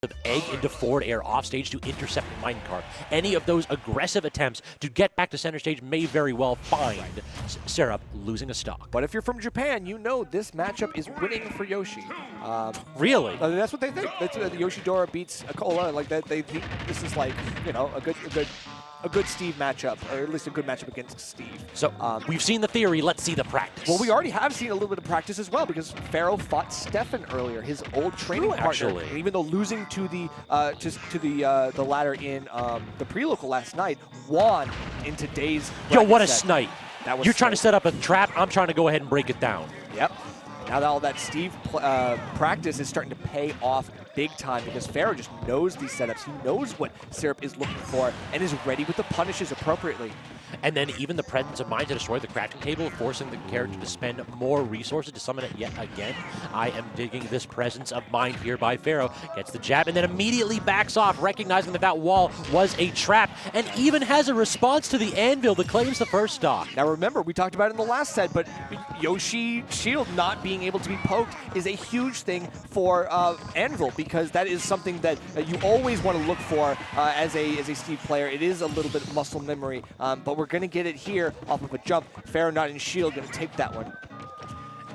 of egg into forward air off stage to intercept minecart. Any of those aggressive attempts to get back to center stage may very well find Syrup losing a stock. But if you're from Japan, you know this matchup is winning for Yoshi. Really? That's what they think. That's Yoshidora beats Akola. Like that, they think this is like, you know, a good Steve matchup, or at least a good matchup against Steve. So we've seen the theory. Let's see the practice. Well, we already have seen a little bit of practice as well, because Pharaoh fought Stefan earlier, his old training partner. Actually. And even though losing to the ladder in the pre-local last night, won in today's. Yo, what a set. snipe! That was You're trying to set up a trap. I'm trying to go ahead and break it down. Yep. Now that all that Steve practice is starting to pay off big time, because Pharaoh just knows these setups. He knows what Syrup is looking for and is ready with the punishes appropriately. And then even the presence of mind to destroy the crafting table, forcing the character to spend more resources to summon it yet again. I am digging this presence of mind here by Pharaoh. Gets the jab and then immediately backs off, recognizing that that wall was a trap, and even has a response to the anvil that claims the first stock. Now remember, we talked about it in the last set, but Yoshi shield not being able to be poked is a huge thing for anvil, because that is something that you always want to look for as a Steve player. It is a little bit muscle memory, but we're going to get it here off of a jump. Pharaoh not in shield, going to take that one.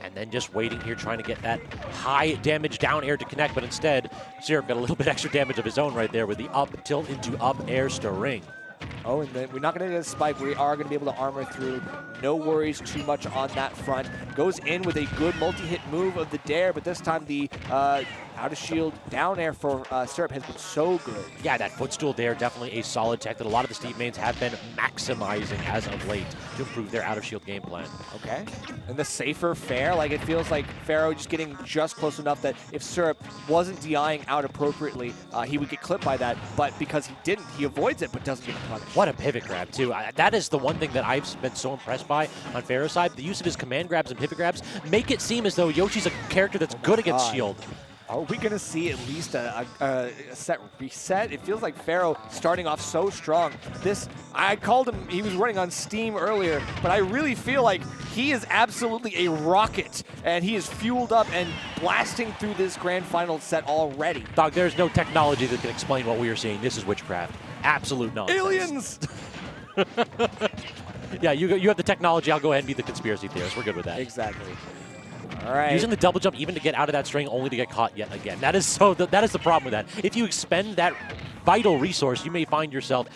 And then just waiting here, trying to get that high damage down air to connect, but instead, Syrup got a little bit extra damage of his own right there with the up tilt into up air stirring. Oh, and then we're not going to get a spike. We are going to be able to armor through. No worries too much on that front. Goes in with a good multi-hit move of the dare, but this time the out of shield down air for Syrup has been so good. Yeah, that footstool dare, definitely a solid tech that a lot of the Steve mains have been maximizing as of late to improve their out of shield game plan. Okay. And the safer fair, like it feels like Pharaoh just getting just close enough that if Syrup wasn't DIing out appropriately, he would get clipped by that. But because he didn't, he avoids it but doesn't get punished. What a pivot grab, too. That is the one thing that I've been so impressed by on Pharaoh's side. The use of his command grabs and pivot grabs make it seem as though Yoshi's a character that's good against shield. Are we going to see at least a set reset? It feels like Pharaoh starting off so strong. I called him, he was running on steam earlier, but I really feel like he is absolutely a rocket, and he is fueled up and blasting through this grand final set already. Dog, there's no technology that can explain what we are seeing. This is witchcraft. Absolute nonsense. Aliens! Yeah, you have the technology. I'll go ahead and be the conspiracy theorist. We're good with that. Exactly. All right. Using the double jump even to get out of that string only to get caught yet again. That is the problem with that. If you expend that vital resource, you may find yourself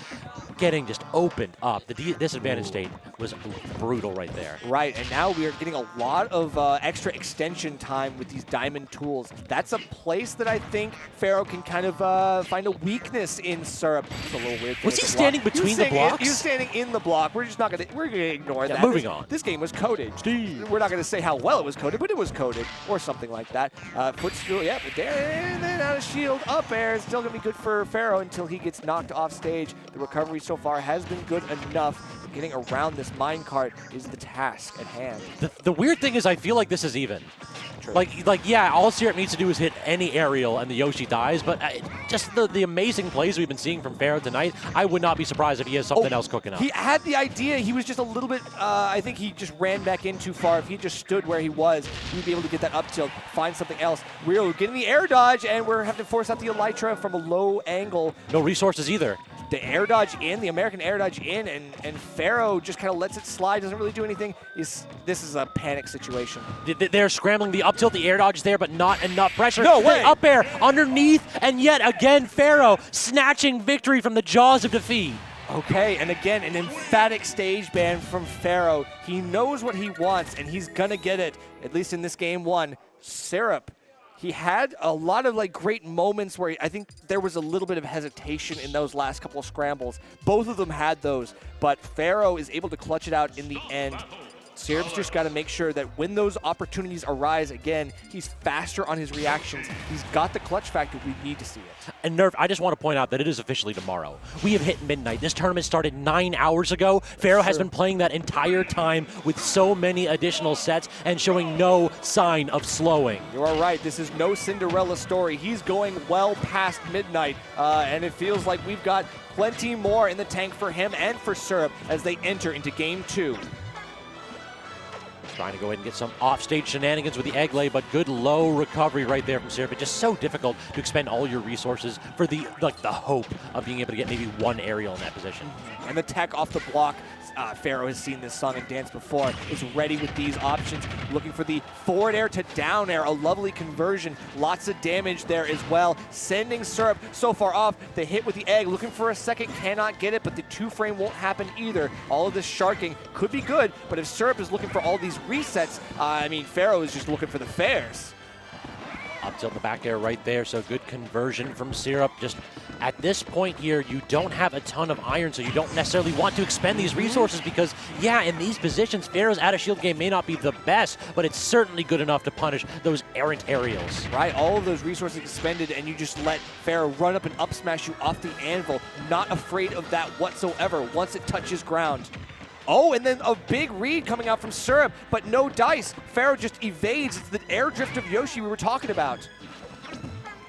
getting just opened up. The disadvantage state was brutal right there. Right, and now we are getting a lot of extra extension time with these diamond tools. That's a place that I think Pharaoh can kind of find a weakness in Syrup. It's a little weird. Was he standing between the blocks? He was standing in the block. We're just not gonna ignore that. Moving on. This game was coded. Steve. We're not gonna say how well it was coded, but it was coded or something like that. Footstool, yeah, but there, and then out of shield, up air. It's still gonna be good for Pharaoh until he gets knocked off stage. The recovery so far has been good enough. Getting around this minecart is the task at hand. The weird thing is I feel like this is even. True. Like yeah, all Syrup needs to do is hit any aerial and the Yoshi dies, but just the amazing plays we've been seeing from Pharaoh tonight, I would not be surprised if he has something else cooking up. He had the idea. He was just a little bit, I think he just ran back in too far. If he just stood where he was, he'd be able to get that up tilt, find something else. We're getting the air dodge, and we're having to force out the Elytra from a low angle. No resources either. The air dodge in, the American air dodge in, and Pharaoh just kind of lets it slide, doesn't really do anything. This is a panic situation. They're scrambling the up tilt, the air dodge is there, but not enough pressure. No way! Up air, underneath, and yet again, Pharaoh snatching victory from the jaws of defeat. Okay, and again, an emphatic stage ban from Pharaoh. He knows what he wants, and he's gonna get it, at least in this game one. Syrup. He had a lot of great moments where I think there was a little bit of hesitation in those last couple of scrambles. Both of them had those, but Pharaoh is able to clutch it out in the end. Syrup's just got to make sure that when those opportunities arise again, he's faster on his reactions. He's got the clutch factor. We need to see it. And Nerf, I just want to point out that it is officially tomorrow. We have hit midnight. This tournament started 9 hours ago. Pharaoh has been playing that entire time with so many additional sets and showing no sign of slowing. You are right. This is no Cinderella story. He's going well past midnight, and it feels like we've got plenty more in the tank for him and for Syrup as they enter into game 2. Trying to go ahead and get some offstage shenanigans with the egg lay, but good low recovery right there from Syrup. It's just so difficult to expend all your resources for the hope of being able to get maybe one aerial in that position. And the tech off the block. Pharaoh has seen this song and dance before, is ready with these options, looking for the forward air to down air, a lovely conversion, lots of damage there as well, sending Syrup so far off, the hit with the egg, looking for a second, cannot get it, but the 2-frame won't happen either. All of this sharking could be good, but if Syrup is looking for all these resets, I mean, Pharaoh is just looking for the fares. Up tilt the back air right there, so good conversion from Syrup. Just at this point here, you don't have a ton of iron, so you don't necessarily want to expend these resources because, yeah, in these positions, Pharaoh's out of shield game may not be the best, but it's certainly good enough to punish those errant aerials. Right, all of those resources expended, and you just let Pharaoh run up and up smash you off the anvil, not afraid of that whatsoever once it touches ground. Oh, and then a big read coming out from Syrup, but no dice. Pharaoh just evades. It's the air drift of Yoshi we were talking about.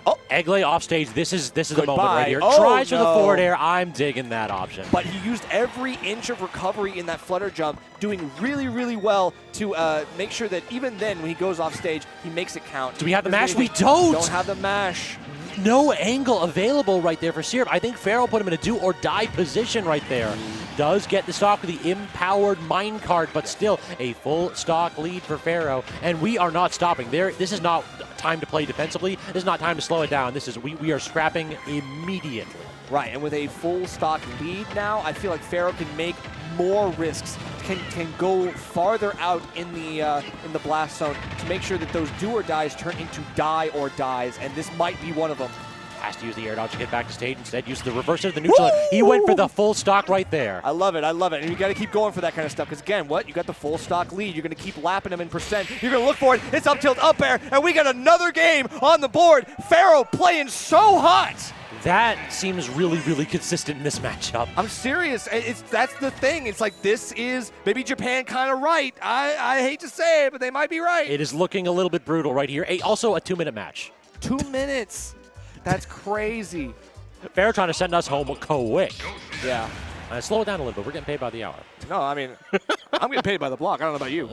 Oh, Eggley off stage. This is the moment right here. Oh, Tries for the forward air. I'm digging that option. But he used every inch of recovery in that flutter jump, doing really, really well to make sure that even then when he goes off stage, he makes it count. Do we have the mash? We don't. Don't have the mash. No angle available right there for Syrup. I think Pharaoh put him in a do or die position right there. Does get the stock with the empowered minecart, but still a full stock lead for Pharaoh. And we are not stopping there. This is not time to play defensively. This is not time to slow it down. This is we are scrapping immediately. Right, and with a full stock lead now, I feel like Pharaoh can make more risks, can go farther out in the blast zone to make sure that those do or dies turn into die or dies, and this might be one of them. Has to use the air dodge to get back to stage. Instead, use the reverser of the neutral. He went for the full stock right there. I love it. I love it. And you got to keep going for that kind of stuff. Because again, what? You got the full stock lead. You're going to keep lapping them in percent. You're going to look for it. It's up tilt, up air. And we got another game on the board. Pharaoh playing so hot. That seems really, really consistent in this matchup. I'm serious. That's the thing. It's like this is maybe Japan kind of right. I hate to say it, but they might be right. It is looking a little bit brutal right here. Also a 2-minute match. 2 minutes. That's crazy. Pharaoh trying to send us home quick. Yeah. Slow it down a little bit. We're getting paid by the hour. No, I mean, I'm getting paid by the block. I don't know about you.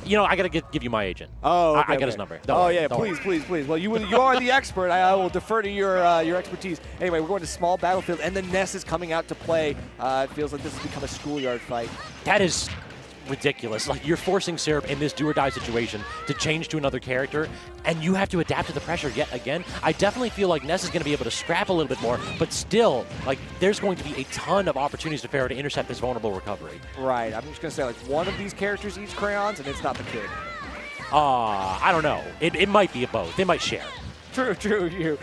You know, I got to give you my agent. Oh, okay, I got his number. Please. Well, you are the expert. I will defer to your expertise. Anyway, we're going to small battlefield, and the Ness is coming out to play. It feels like this has become a schoolyard fight. That is ridiculous. Like, you're forcing Syrup in this do or die situation to change to another character, and you have to adapt to the pressure yet again. I definitely feel like Ness is going to be able to scrap a little bit more, but still, like, there's going to be a ton of opportunities for Pharaoh to intercept this vulnerable recovery. Right. I'm just going to say, like, one of these characters eats crayons, and it's not the kid. I don't know. It might be a both. They might share. True.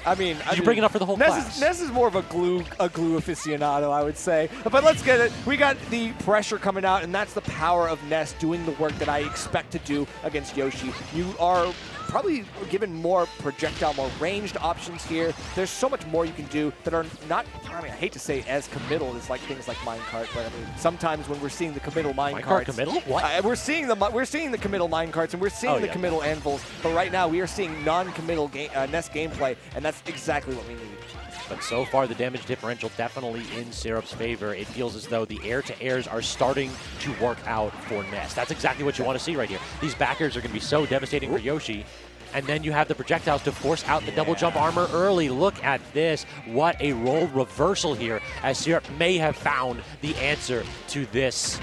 I mean, Did you bring it up for the whole class? Ness is more of a glue aficionado, I would say. But let's get it. We got the pressure coming out, and that's the power of Ness doing the work that I expect to do against Yoshi. You are probably given more projectile, more ranged options here. There's so much more you can do that are not, I mean, I hate to say as committal as like things like minecart, but I mean, sometimes when we're seeing the committal minecarts. Committal? What? We're seeing the committal minecarts, and we're seeing the committal anvils, but right now we are seeing non-committal Ness gameplay, and that's exactly what we need. But so far, the damage differential definitely in Syrup's favor. It feels as though the air-to-airs are starting to work out for Ness. That's exactly what you want to see right here. These backers are going to be so devastating for Yoshi. And then you have the projectiles to force out the double jump armor early. Look at this. What a role reversal here, as Syrup may have found the answer to this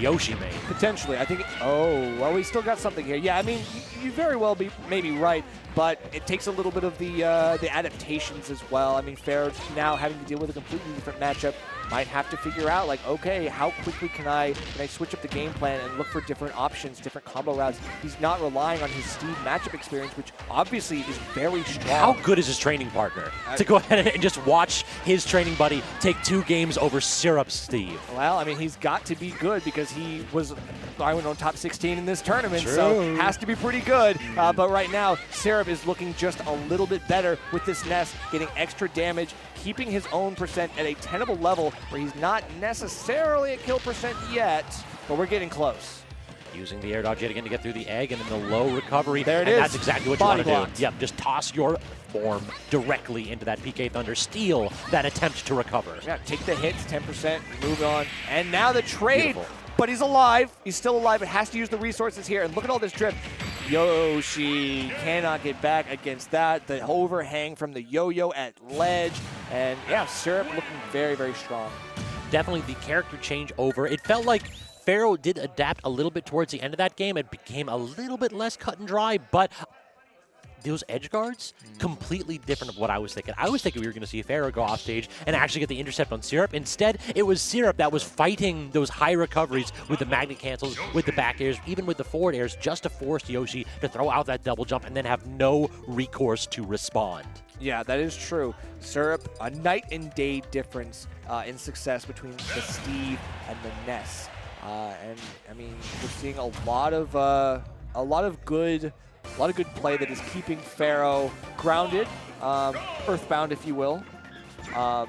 Yoshi main. Potentially. I think, oh, well, we still got something here. Yeah, I mean, you very well may be right, but it takes a little bit of the adaptations as well. I mean, Pharaoh now having to deal with a completely different matchup might have to figure out, like, okay, how quickly can I switch up the game plan and look for different options, different combo routes. He's not relying on his Steve matchup experience, which obviously is very strong. How good is his training partner to go ahead and just watch his training buddy take 2 games over Syrup's Steve? Well, I mean, he's got to be good because he was, I went on top 16 in this tournament, True. So has to be pretty good. But right now, Syrup is looking just a little bit better with this Ness, getting extra damage, keeping his own percent at a tenable level where he's not necessarily at kill percent yet, but we're getting close. Using the air dodge yet again to get through the egg, and then the low recovery. There it and is. That's exactly what Body you want to blocked. do. Yep, just toss your form directly into that PK Thunder. Steal that attempt to recover. Yeah, take the hits, 10%, move on. And now the trade. Beautiful. But he's alive. He's still alive. It has to use the resources here. And look at all this drift. Yoshi cannot get back against that. The overhang from the yo-yo at ledge. And yeah, Syrup looking very, very strong. Definitely the character change over. It felt like Pharaoh did adapt a little bit towards the end of that game. It became a little bit less cut and dry, but those edge guards, completely different of what I was thinking. I was thinking we were going to see Pharaoh go off stage and actually get the intercept on Syrup. Instead, it was Syrup that was fighting those high recoveries with the magnet cancels, with the back airs, even with the forward airs, just to force Yoshi to throw out that double jump and then have no recourse to respond. Yeah, that is true. Syrup, a night and day difference in success between the Steve and the Ness. And I mean, we're seeing a lot of good play that is keeping Pharaoh grounded, earthbound, if you will. And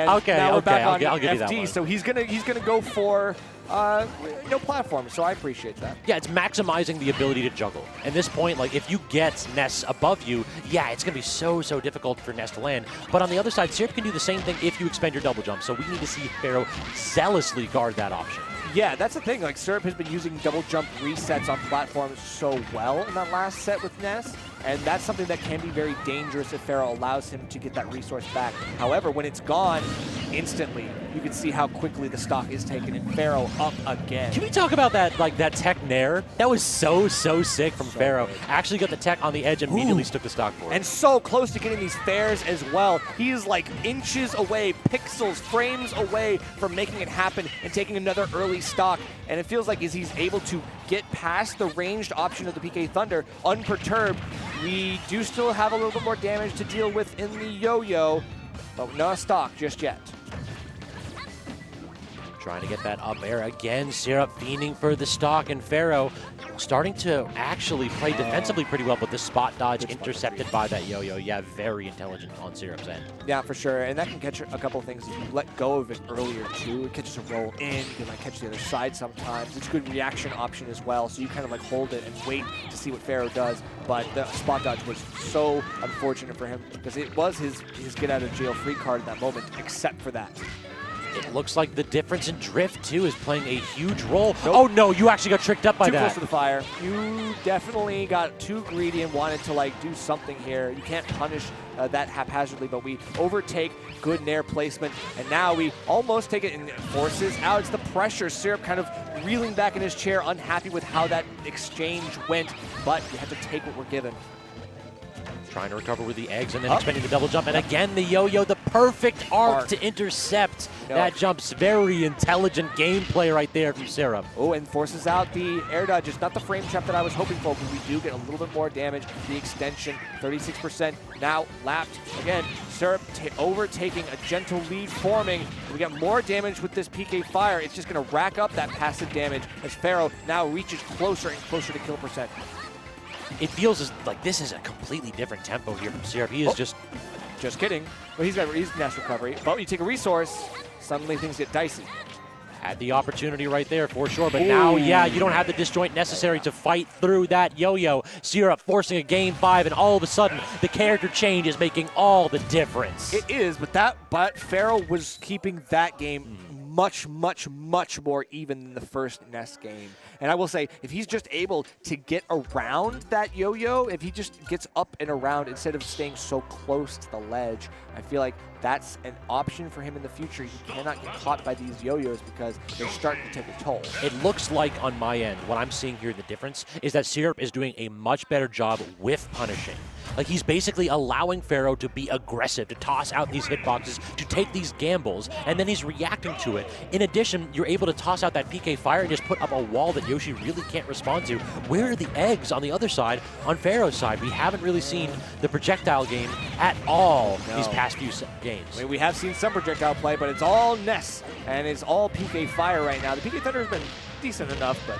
Okay, now we're okay, back I'll on give you that FD, one. so he's gonna go for no platform. So I appreciate that. Yeah, it's maximizing the ability to juggle. At this point, like, if you get Ness above you, yeah, it's going to be so difficult for Ness to land. But on the other side, Syrup can do the same thing if you expend your double jump. So we need to see Pharaoh zealously guard that option. Yeah, that's the thing. Like, Syrup has been using double jump resets on platforms so well in that last set with Ness, and that's something that can be very dangerous if Pharaoh allows him to get that resource back. However, when it's gone, instantly, you can see how quickly the stock is taken, and Pharaoh up again. Can we talk about that, like, that tech nair? That was so sick from Pharaoh. good. Actually got the tech on the edge and immediately took the stock for it. And so close to getting these fares as well. He's like inches away, pixels, frames away from making it happen and taking another early stock. And it feels like as he's able to get past the ranged option of the PK Thunder unperturbed, we do still have a little bit more damage to deal with in the yo-yo, but no stock just yet. Trying to get that up air again. Syrup fiending for the stock, and Pharaoh starting to actually play defensively pretty well, but the spot dodge intercepted by that yo-yo. Yeah, very intelligent on Syrup's end. Yeah, for sure, and that can catch a couple of things. If you let go of it earlier, too. It catches a roll in. You can, like, catch the other side sometimes. It's a good reaction option as well, so you kind of, like, hold it and wait to see what Pharaoh does. But the spot dodge was so unfortunate for him because it was his get-out-of-jail-free card in that moment, except for that. It looks like the difference in drift, too, is playing a huge role. Nope. Oh, no, you actually got tricked up by Too that. close to the fire. You definitely got too greedy and wanted to, like, do something here. You can't punish that haphazardly, but we overtake good nair placement, and now we almost take it and it forces out. It's the pressure. Syrup kind of reeling back in his chair, unhappy with how that exchange went, but you have to take what we're given. Trying to recover with the eggs and then expending the double jump. And again, the yo-yo, the perfect arc to intercept. That jump's very intelligent gameplay right there from Syrup. Oh, and forces out the air dodge. It's not the frame trap that I was hoping for, but we do get a little bit more damage. The extension, 36%. Now lapped again. Syrup overtaking a gentle lead forming. We get more damage with this PK Fire. It's just going to rack up that passive damage as Pharaoh now reaches closer and closer to kill percent. It feels like this is a completely different tempo here from Syrup. He is just kidding. Well, he's Ness recovery. But when you take a resource, suddenly things get dicey. had the opportunity right there for sure. But now, yeah, you don't have the disjoint necessary to fight through that yo-yo. Syrup forcing a game 5, and all of a sudden, the character change is making all the difference. It is, but Pharaoh was keeping that game much more even than the first Ness game. And I will say, if he's just able to get around that yo-yo, if he just gets up and around instead of staying so close to the ledge, I feel like that's an option for him in the future. He cannot get caught by these yo-yos because they're starting to take a toll. It looks like on my end, what I'm seeing here, the difference is that Syrup is doing a much better job with punishing. Like, he's basically allowing Pharaoh to be aggressive, to toss out these hitboxes, to take these gambles, and then he's reacting to it. In addition, you're able to toss out that PK Fire and just put up a wall that Yoshi really can't respond to. Where are the eggs on the other side? On Pharaoh's side, we haven't really seen the projectile game at all these past few games. I mean, we have seen some projectile play, but it's all Ness, and it's all PK Fire right now. The PK Thunder has been decent enough, but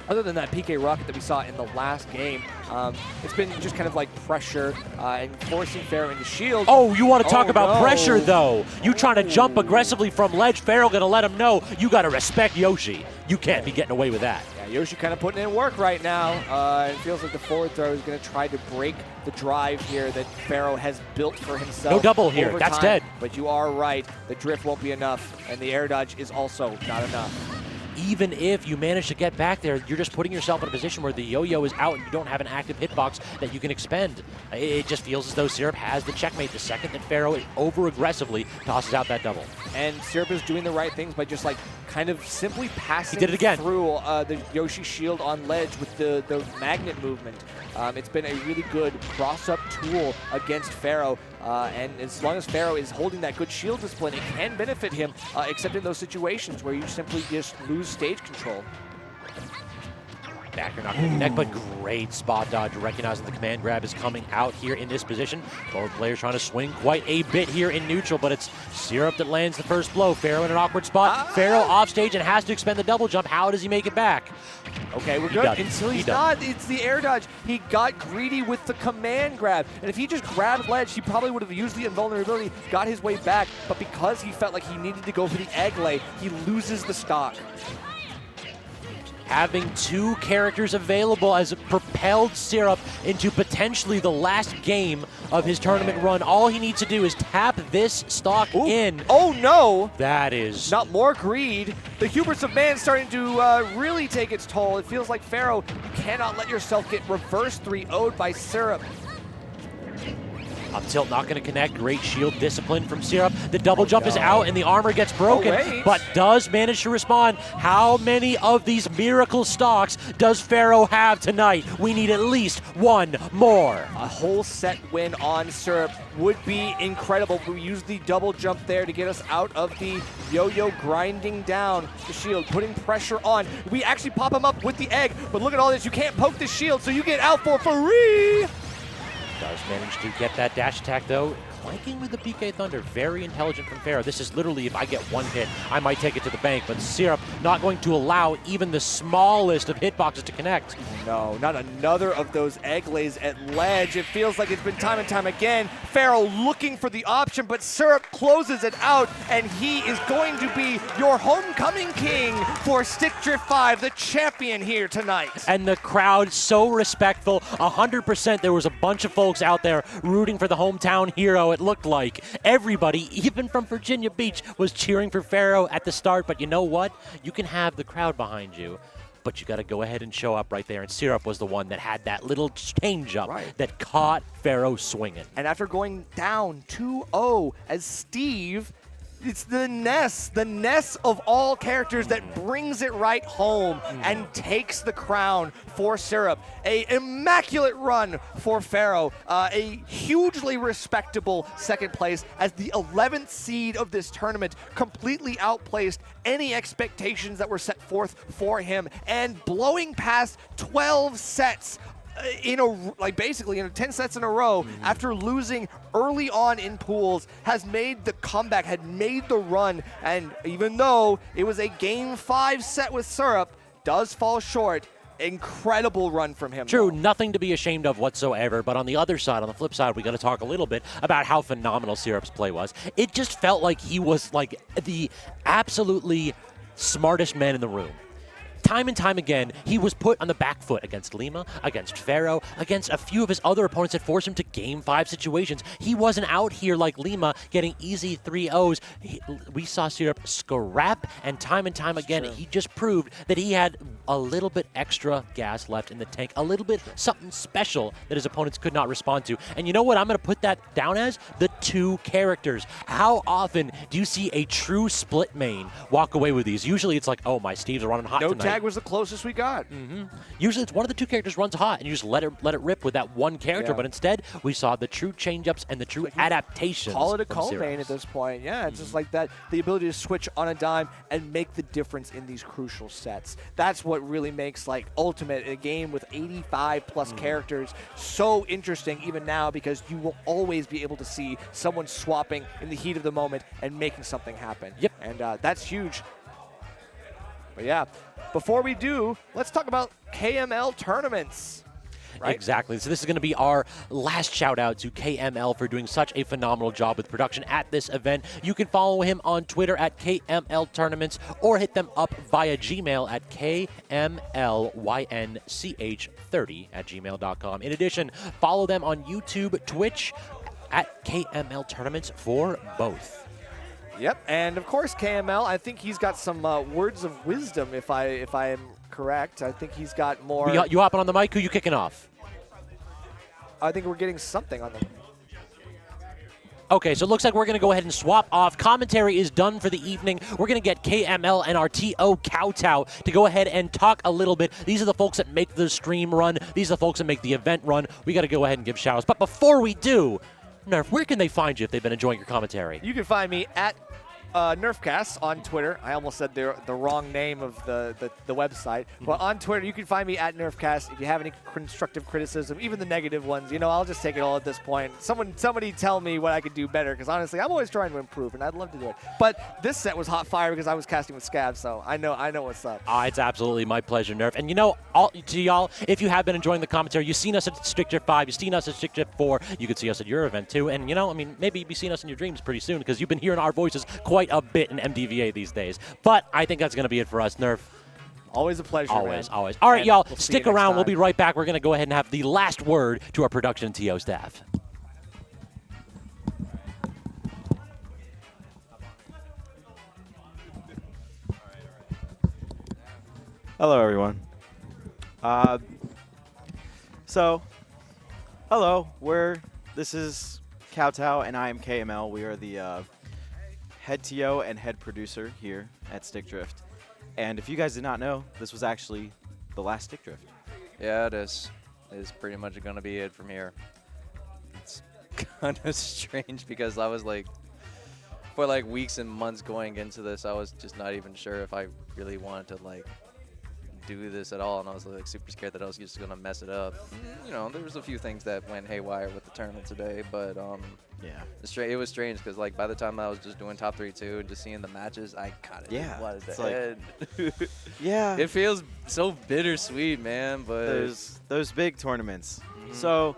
other than that PK rocket that we saw in the last game, it's been just kind of like pressure and forcing Pharaoh into shield. Oh, you want to talk about no. pressure, though. You trying to jump aggressively from ledge. Pharaoh going to let him know you got to respect Yoshi. You can't be getting away with that. Yeah, Yoshi kind of putting in work right now. It feels like the forward throw is going to try to break the drive here that Pharaoh has built for himself. No double here. Over That's time. dead. But you are right. The drift won't be enough, and the air dodge is also not enough. Even if you manage to get back there, you're just putting yourself in a position where the yo-yo is out and you don't have an active hitbox that you can expend. It just feels as though Syrup has the checkmate the second that Pharaoh over-aggressively tosses out that double. And Syrup is doing the right things by just like kind of simply passing He did it again. through the Yoshi shield on ledge with the magnet movement. It's been a really good cross-up tool against Pharaoh. And as long as Pharaoh is holding that good shield discipline, it can benefit him, except in those situations where you simply just lose stage control. Back, you're not going to connect, but great spot dodge, recognizing the command grab is coming out here in this position. Both players trying to swing quite a bit here in neutral, but it's Syrup that lands the first blow. Pharaoh in an awkward spot. Pharaoh off stage and has to expend the double jump. How does he make it back? Okay, we're good. Until he's not. It's the air dodge. He got greedy with the command grab. And if he just grabbed ledge, he probably would have used the invulnerability, got his way back. But because he felt like he needed to go for the egg lay, he loses the stock. Having two characters available has propelled Syrup into potentially the last game of his tournament run. All he needs to do is tap this stock in. Oh no! That is... Not more greed. The hubris of man starting to really take its toll. It feels like Pharaoh, you cannot let yourself get reverse 3-0'd by Syrup. Up tilt not going to connect. Great shield discipline from Syrup. The double jump is out and the armor gets broken, but does manage to respond. How many of these miracle stocks does Pharaoh have tonight? We need at least one more. A whole set win on Syrup would be incredible. We use the double jump there to get us out of the yo-yo grinding down the shield, putting pressure on. We actually pop him up with the egg, but look at all this. You can't poke the shield, so you get out for free. Does manage to get that dash attack, though. Flanking with the PK Thunder. Very intelligent from Pharaoh. This is literally, if I get one hit, I might take it to the bank. But Syrup not going to allow even the smallest of hitboxes to connect. No, not another of those egg lays at ledge. It feels like it's been time and time again. Pharaoh looking for the option, but Syrup closes it out, and he is going to be your homecoming king for Stick Drift 5, the champion here tonight. And the crowd so respectful. 100% there was a bunch of folks out there rooting for the hometown hero. It looked like everybody, even from Virginia Beach, was cheering for Pharaoh at the start. But you know what? You can have the crowd behind you, but you got to go ahead and show up right there. And Syrup was the one that had that little change up that caught Pharaoh swinging. And after going down 2-0 as Steve, it's the Ness of all characters that brings it right home and takes the crown for Syrup. A immaculate run for Pharaoh. A hugely respectable second place as the 11th seed of this tournament, completely outplaced any expectations that were set forth for him and blowing past 12 sets basically in 10 sets in a row after losing early on in pools, has made the comeback, had made the run, and even though it was a game 5 set with Syrup, does fall short. Incredible run from him. True, nothing to be ashamed of whatsoever, but on the other side, on the flip side, we got to talk a little bit about how phenomenal Syrup's play was. It just felt like he was like the absolutely smartest man in the room. Time and time again, he was put on the back foot against Lima, against Pharaoh, against a few of his other opponents that forced him to game 5 situations. He wasn't out here like Lima getting easy 3-0s. We saw Syrup scrap, and time again, he just proved that he had a little bit extra gas left in the tank, a little bit something special that his opponents could not respond to. And you know what I'm going to put that down as? The two characters. How often do you see a true split main walk away with these? Usually it's like, oh, my Steve's running hot tonight. Tag was the closest we got. Usually it's one of the two characters runs hot and you just let it rip with that one character, but instead we saw the true change-ups and the true adaptations. Call it a co-main at this point. Yeah, it's just like that, the ability to switch on a dime and make the difference in these crucial sets. That's what really makes like Ultimate, a game with 85 plus characters, so interesting even now, because you will always be able to see someone swapping in the heat of the moment and making something happen. Yep. And that's huge. But yeah, before we do, let's talk about KML tournaments. Right? Exactly. So this is going to be our last shout out to KML for doing such a phenomenal job with production at this event. You can follow him on Twitter at KML Tournaments or hit them up via Gmail at KMLYNCH30@gmail.com. In addition, follow them on YouTube, Twitch at KML Tournaments for both. Yep, and of course KML, I think he's got some words of wisdom if I am correct. I think he's got more. You hopping on the mic? Who you kicking off? I think we're getting something on them. Okay, so it looks like we're going to go ahead and swap off. Commentary is done for the evening. We're going to get KML and our TO Kowtow to go ahead and talk a little bit. These are the folks that make the stream run. These are the folks that make the event run. We got to go ahead and give shout-outs. But before we do, Nerf, where can they find you if they've been enjoying your commentary? You can find me at Nerfcast on Twitter. I almost said the wrong name of the website. But on Twitter, you can find me at Nerfcast. If you have any constructive criticism, even the negative ones, I'll just take it all at this point. Somebody tell me what I could do better, because honestly, I'm always trying to improve, and I'd love to do it. But this set was hot fire because I was casting with Scab, so I know what's up. It's absolutely my pleasure, Nerf. And to y'all, if you have been enjoying the commentary, you've seen us at Stick Drift 5, you've seen us at Stick Drift 4, you could see us at your event too. And maybe you'll be seeing us in your dreams pretty soon, because you've been hearing our voices quite a bit in MDVA these days. But I think that's going to be it for us, Nerf. Always a pleasure, Always, man. always. All right, y'all, We'll stick around. We'll be right back. We're going to go ahead and have the last word to our production TO staff. Hello, everyone. Hello. This is Kowtow, and I am KML. We are the head TO and head producer here at Stick Drift. And if you guys did not know, this was actually the last Stick Drift. Yeah, it is. It's pretty much going to be it from here. It's kind of strange because I was for weeks and months going into this, I was just not even sure if I really wanted to do this at all, and I was super scared that I was just going to mess it up. There was a few things that went haywire with the tournament today, but Yeah. it was strange because by the time I was just doing top 3-2 and just seeing the matches, I kind of wanted to end. Yeah. It feels so bittersweet, man. But those big tournaments. So,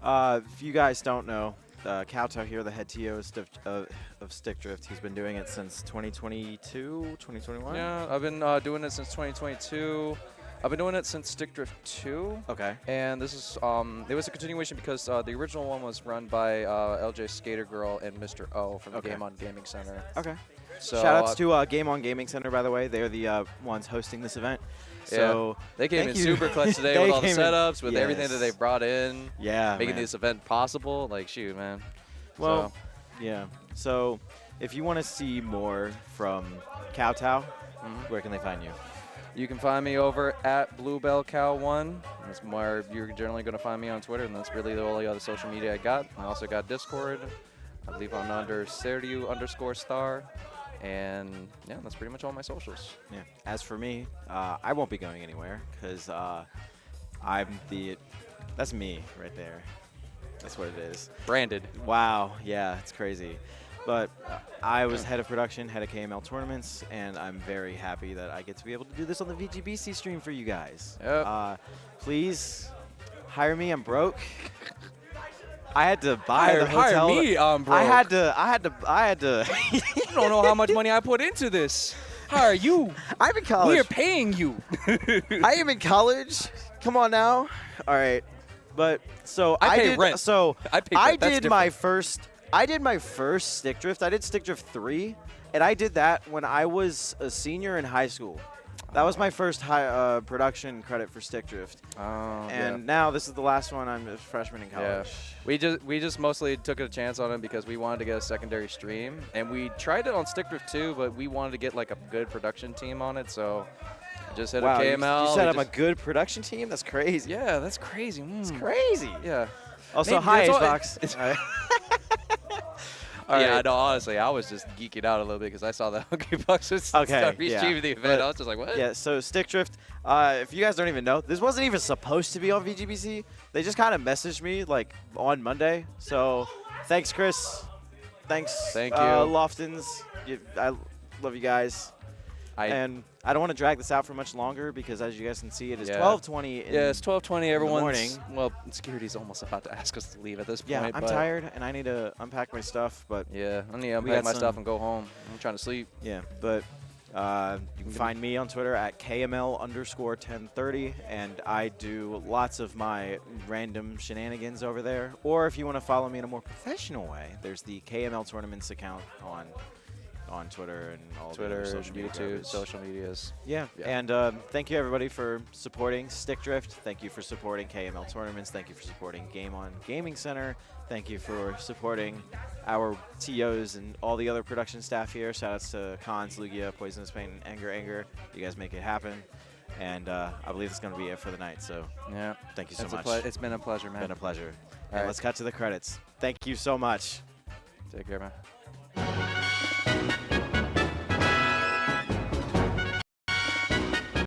if you guys don't know, Kowtow here, the head TO of Stick Drift. He's been doing it since 2022, 2021? Yeah, I've been doing it since 2022. I've been doing it since Stick Drift 2. Okay. And this is it was a continuation because the original one was run by LJ Skater Girl and Mr. O from the Game On Gaming Center. Okay. So Shoutouts to Game On Gaming Center, by the way. They're the ones hosting this event. So they came in you. super clutch today with all the setups, with everything that they Yes. brought in. Yeah, making man. this event possible. Shoot, man. Well, yeah. So if you want to see more from Kowtow, where can they find you? You can find me over at BlueBellCow1. That's where you're generally going to find me on Twitter, and that's really the only other social media I got. I also got Discord. I believe I'm under Serdiu_star. And yeah, that's pretty much all my socials. Yeah. As for me, I won't be going anywhere because that's me right there. That's what it is. Branded. Wow. Yeah, it's crazy. But I was head of production, head of KML tournaments, and I'm very happy that I get to be able to do this on the VGBC stream for you guys. Yep. Please hire me. I'm broke. I had to buy the hotel. Hire me. I'm broke. I had to. You don't know how much money I put into this. Hire you. I'm in college. We are paying you. I am in college. Come on now. All right. But so I pay did rent. so I pay I rent. That's did my first Stick Drift. I did Stick Drift 3, and I did that when I was a senior in high school. That was my first high production credit for Stick Drift. And now this is the last one. I'm a freshman in college. Yeah. We just mostly took a chance on it because we wanted to get a secondary stream, and we tried it on Stick Drift 2, but we wanted to get a good production team on it, so just hit Wow, a KML. you said I'm a good production team? That's crazy. Yeah, that's crazy. It's crazy. Yeah. Also, Maybe hi, that's Xbox. Yeah, no, honestly, I was just geeking out a little bit because I saw the Hungry Bucks restreaming the event. But I was just like, what? Yeah, so Stick Drift, if you guys don't even know, this wasn't even supposed to be on VGBC. They just kind of messaged me on Monday. So thanks, Chris. Thanks, Thank you. Loftons. I love you guys. And I don't want to drag this out for much longer because, as you guys can see, it is Yeah. 12:20 in Yeah, it's 12:20. Everyone's morning. well, security's almost about to ask us to leave at this Yeah, point. I'm but tired and I need to unpack my stuff, but Yeah, I need to We unpack got my stuff some- and go home. I'm trying to sleep. yeah, but you can find me on Twitter at KML_1030, and I do lots of my random shenanigans over there. Or if you want to follow me in a more professional way, there's the KML Tournaments account on Twitter and all the Twitter, other social media YouTube, garbage. social medias. Yeah, Yeah. and thank you everybody for supporting Stick Drift. Thank you for supporting KML Tournaments. Thank you for supporting Game On Gaming Center. Thank you for supporting our TOs and all the other production staff here. Shout outs to Cons, Lugia, Poisonous Pain, and Anger. You guys make it happen. And I believe it's going to be it for the night. So Yeah. thank you so It's much. It's been a pleasure, man. Been a pleasure. All And right. let's cut to the credits. Thank you so much. Take care, man.